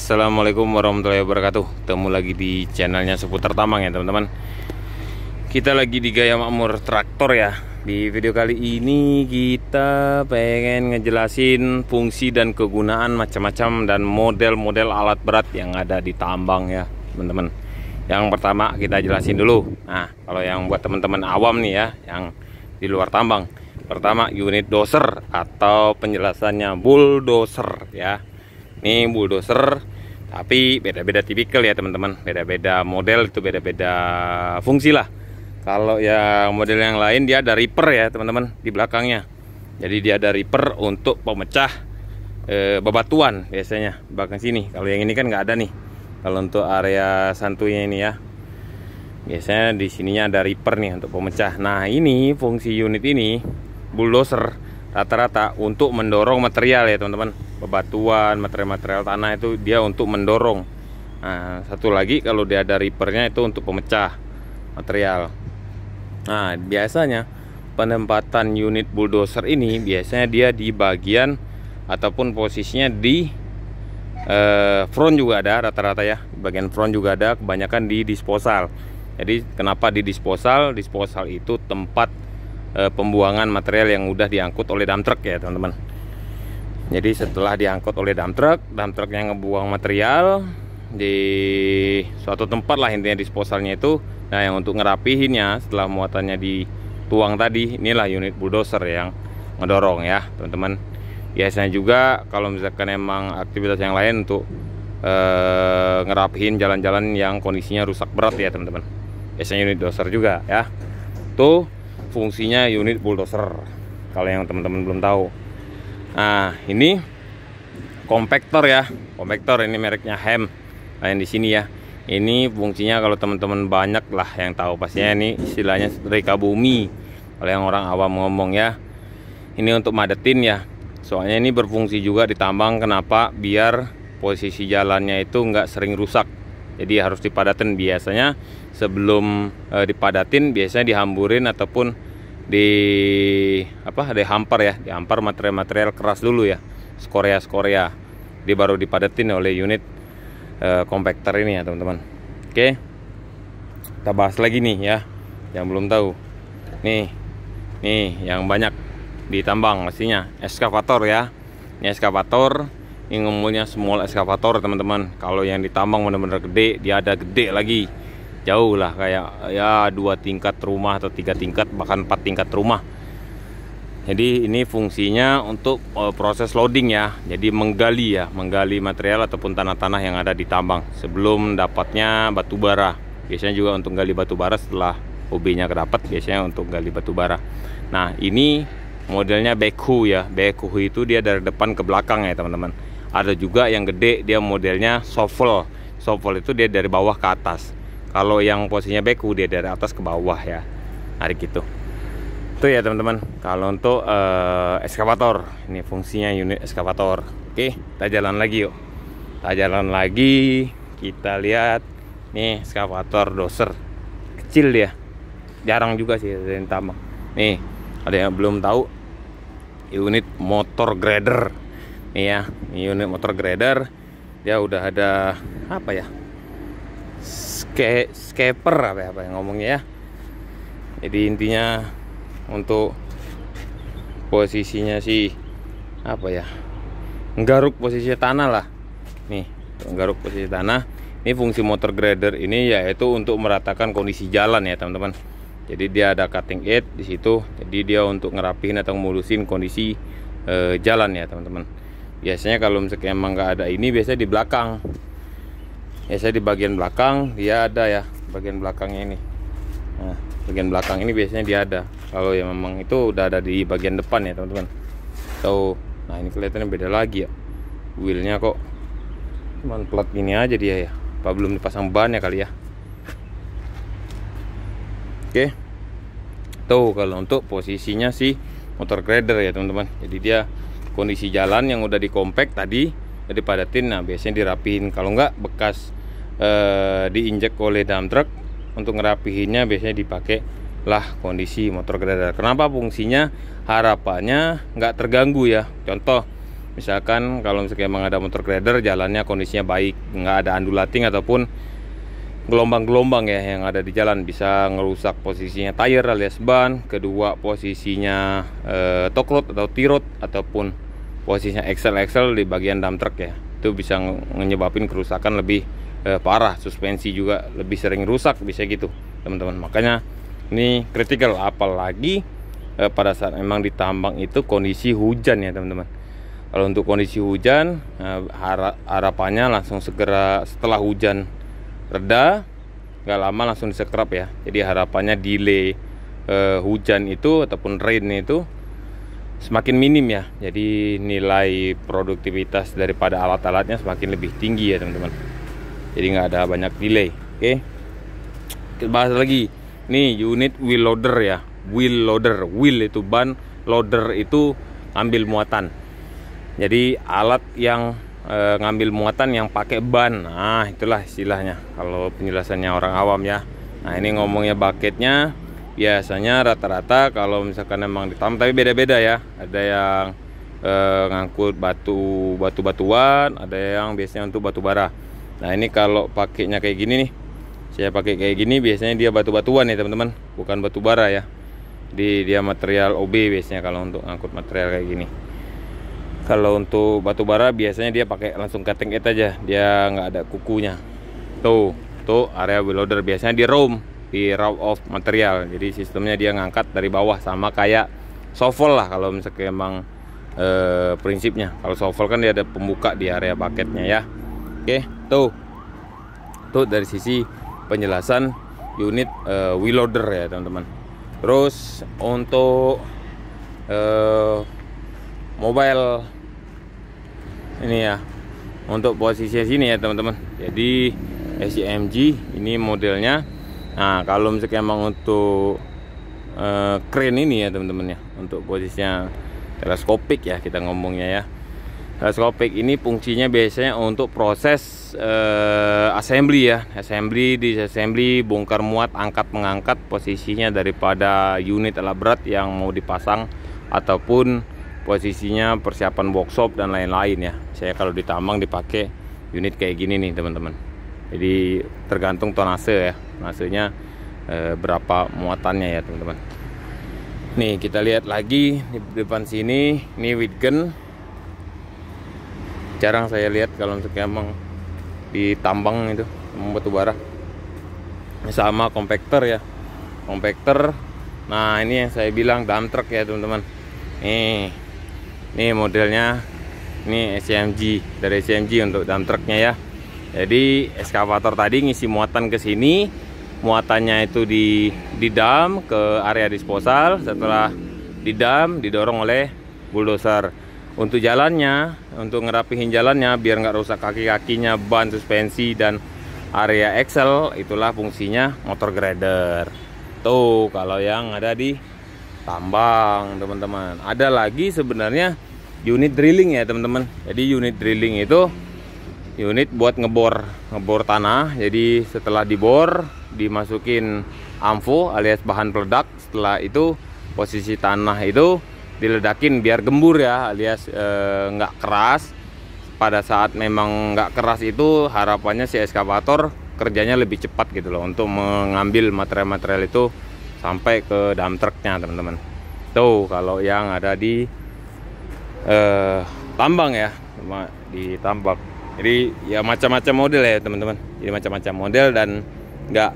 Assalamualaikum warahmatullahi wabarakatuh. Ketemu lagi di channelnya Seputar Tambang ya teman-teman. Kita lagi di Gaya Makmur Traktor ya. Di video kali ini kita pengen ngejelasin fungsi dan kegunaan macam-macam dan model-model alat berat yang ada di tambang ya teman-teman. Yang pertama kita jelasin dulu. Nah, kalau yang buat teman-teman awam nih ya, yang di luar tambang, pertama unit doser atau penjelasannya bulldozer ya. Ini bulldozer, tapi beda-beda tipikal ya teman-teman. Beda-beda model, itu beda-beda fungsi lah. Kalau yang model yang lain dia ada ripper ya teman-teman di belakangnya. Jadi dia ada ripper untuk pemecah bebatuan biasanya di belakang sini. Kalau yang ini kan nggak ada nih. Kalau untuk area santuinya ini ya, biasanya di sininya ada ripper nih untuk pemecah. Nah ini fungsi unit ini bulldozer rata-rata untuk mendorong material ya teman-teman. Bebatuan, material-material tanah itu dia untuk mendorong. Nah, satu lagi kalau dia ada rippernya itu untuk pemecah material. Nah, biasanya penempatan unit bulldozer ini biasanya dia di bagian ataupun posisinya di front juga ada rata-rata ya. Di bagian front juga ada, kebanyakan di disposal. Jadi kenapa di disposal? Disposal itu tempat pembuangan material yang udah diangkut oleh dump truck ya teman-teman. Jadi setelah diangkut oleh dump truknya ngebuang material di suatu tempat lah, intinya disposalnya itu. Nah yang untuk ngerapihinnya setelah muatannya dituang tadi, inilah unit bulldozer yang ngedorong ya teman-teman. Biasanya juga kalau misalkan emang aktivitas yang lain untuk ngerapihin jalan-jalan yang kondisinya rusak berat ya teman-teman, biasanya unit dozer juga ya. Tuh fungsinya unit bulldozer kalau yang teman-teman belum tahu. Nah ini kompaktor ya, kompaktor ini mereknya Hem. Nah yang di sini ya, ini fungsinya kalau teman-teman banyak lah yang tahu pastinya, ini istilahnya reka bumi kalau yang orang awam ngomong ya. Ini untuk madetin ya, soalnya ini berfungsi juga di tambang. Kenapa? Biar posisi jalannya itu nggak sering rusak, jadi harus dipadatin. Biasanya sebelum dipadatin biasanya dihamburin ataupun dihampar ya, dihampar material-material keras dulu ya, skorea dia baru dipadatin oleh unit kompaktor ini ya teman-teman. Oke, kita bahas lagi nih ya yang belum tahu. Nih yang banyak di tambang pastinya eskavator ya. Ini eskavator, ini ngomongnya small eskavator teman-teman. Kalau yang di tambang benar-benar gede, dia ada gede lagi, jauh lah, kayak ya 2 tingkat rumah atau 3 tingkat bahkan 4 tingkat rumah. Jadi ini fungsinya untuk proses loading ya. Jadi menggali material ataupun tanah-tanah yang ada di tambang sebelum dapatnya batu bara. Biasanya juga untuk gali batu bara setelah OB-nya kedapat, biasanya untuk gali batu bara. Nah ini modelnya backhoe ya. Backhoe itu dia dari depan ke belakang ya teman-teman. Ada juga yang gede, dia modelnya shovel. Shovel itu dia dari bawah ke atas. Kalau yang posisinya backhoe dia dari atas ke bawah ya. Hari gitu. Itu ya teman-teman. Kalau untuk eskavator, ini fungsinya unit eskavator. Oke, kita jalan lagi yuk. Kita jalan lagi. Kita lihat nih eskavator doser. Kecil dia. Jarang juga sih ada yang tambang. Nih, ada yang belum tahu. Unit motor grader. Nih ya, ini unit motor grader. Dia udah ada apa ya? Scaper apa yang ngomongnya ya. Jadi intinya untuk posisinya sih apa ya, nggaruk posisi tanah lah. Nih nggaruk posisi tanah. Ini fungsi motor grader ini yaitu untuk meratakan kondisi jalan ya teman-teman. Jadi dia ada cutting edge di situ. Jadi dia untuk ngerapihin atau mulusin kondisi jalan ya teman-teman. Biasanya kalau misalnya emang nggak ada ini, biasanya di belakang. Biasanya di bagian belakang dia ada ya, bagian belakangnya ini. Nah, bagian belakang ini biasanya dia ada. Kalau yang memang itu udah ada di bagian depan ya teman-teman. Nah ini kelihatannya beda lagi ya. Wheelnya kok cuman plat gini aja dia ya. Apa belum dipasang ban ya kali ya. Oke. Tuh kalau untuk posisinya sih motor grader ya teman-teman. Jadi dia kondisi jalan yang udah dikompak tadi, udah dipadatin. Nah biasanya dirapihin. Kalau nggak bekas diinjek oleh dump truck, untuk ngerapihinnya biasanya dipakai lah kondisi motor grader. Kenapa? Fungsinya harapannya nggak terganggu ya. Contoh Misalkan kalau misalnya emang ada motor grader, jalannya kondisinya baik, nggak ada undulating ataupun gelombang-gelombang ya yang ada di jalan, bisa ngerusak posisinya tire alias ban, kedua posisinya top rod atau T-rod, ataupun posisinya axle di bagian dump truck ya. Itu bisa menyebabkan kerusakan lebih parah, suspensi juga lebih sering rusak, bisa gitu teman-teman. Makanya ini kritikal, apalagi pada saat memang ditambang itu kondisi hujan ya teman-teman. Kalau untuk kondisi hujan, harapannya langsung segera setelah hujan reda, nggak lama langsung disekrap ya. Jadi harapannya delay hujan itu ataupun rain itu semakin minim ya. Jadi nilai produktivitas daripada alat-alatnya semakin lebih tinggi ya teman-teman. Jadi nggak ada banyak delay. Oke, kita bahas lagi. Nih unit wheel loader ya. Wheel loader, wheel itu ban, loader itu ambil muatan. Jadi alat yang ngambil muatan yang pakai ban. Nah, itulah istilahnya kalau penjelasannya orang awam ya. Nah, ini ngomongnya bucketnya biasanya rata-rata kalau misalkan emang ditambang, tapi beda-beda ya. Ada yang ngangkut batu-batuan, ada yang biasanya untuk batu bara. Nah, ini kalau pakainya kayak gini nih. Saya pakai kayak gini biasanya dia batu-batuan ya, teman-teman, bukan batu bara ya. Dia material OB biasanya kalau untuk ngangkut material kayak gini. Kalau untuk batu bara biasanya dia pakai langsung cutting edge aja, dia nggak ada kukunya. Tuh area wheel loader biasanya di roll off material. Jadi sistemnya dia ngangkat dari bawah, sama kayak shovel lah kalau misalnya emang prinsipnya. Kalau shovel kan dia ada pembuka di area bucketnya ya. Oke, tuh dari sisi penjelasan unit wheel loader ya teman-teman. Terus untuk mobile ini ya, untuk posisi sini ya teman-teman. Jadi SCMG ini modelnya. Nah, kalau misalnya emang untuk crane ini ya teman-teman ya, untuk posisinya teleskopik ya kita ngomongnya ya. Teleskopik ini fungsinya biasanya untuk proses assembly ya, disassembly, bongkar muat, angkat mengangkat posisinya daripada unit alat berat yang mau dipasang, ataupun posisinya persiapan workshop dan lain-lain ya. Saya kalau ditambang dipakai unit kayak gini nih teman-teman. Jadi tergantung tonase ya, tonasenya berapa muatannya ya teman-teman. Nih kita lihat lagi di depan sini, ini Widgen. Jarang saya lihat kalau untuk emang ditambang itu batu bara. Sama compactor ya, compactor. Nah, ini yang saya bilang dump truck ya teman-teman. Nih modelnya, ini SCMG, dari SCMG untuk dump trucknya ya. Jadi eskavator tadi ngisi muatan ke sini, muatannya itu di dump ke area disposal. Setelah di dump didorong oleh bulldozer. Untuk jalannya, untuk ngerapihin jalannya biar nggak rusak kaki-kakinya, ban, suspensi, dan area axle, itulah fungsinya motor grader. Tuh kalau yang ada di tambang teman-teman. Ada lagi sebenarnya unit drilling ya teman-teman. Jadi unit drilling itu unit buat ngebor tanah. Jadi setelah dibor, dimasukin amfo alias bahan peledak. Setelah itu posisi tanah itu diledakin biar gembur ya, alias nggak keras. Pada saat memang nggak keras itu harapannya si eskavator kerjanya lebih cepat gitu loh, untuk mengambil material-material itu sampai ke dump trucknya teman-teman. Tuh kalau yang ada di tambang ya, di tambang. Jadi ya macam-macam model ya teman-teman. Jadi macam-macam model dan nggak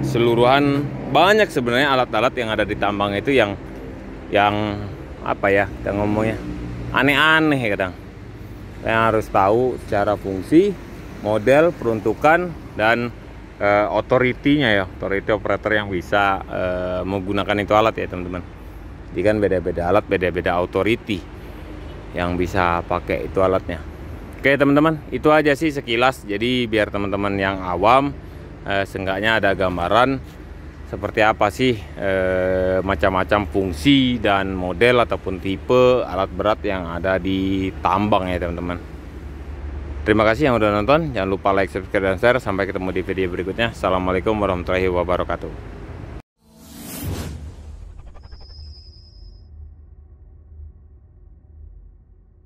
seluruhan. Banyak sebenarnya alat-alat yang ada di tambang itu yang apa ya, kita ngomongnya aneh-aneh kadang. Yang harus tahu secara fungsi, model, peruntukan, dan authority-nya ya, authority operator yang bisa menggunakan itu alat ya teman-teman. Jadi kan beda-beda alat, beda-beda authority yang bisa pakai itu alatnya. Oke teman-teman, itu aja sih sekilas. Jadi biar teman-teman yang awam seenggaknya ada gambaran seperti apa sih macam-macam fungsi dan model ataupun tipe alat berat yang ada di tambang ya teman-teman. Terima kasih yang udah nonton. Jangan lupa like, subscribe, dan share. Sampai ketemu di video berikutnya. Assalamualaikum warahmatullahi wabarakatuh.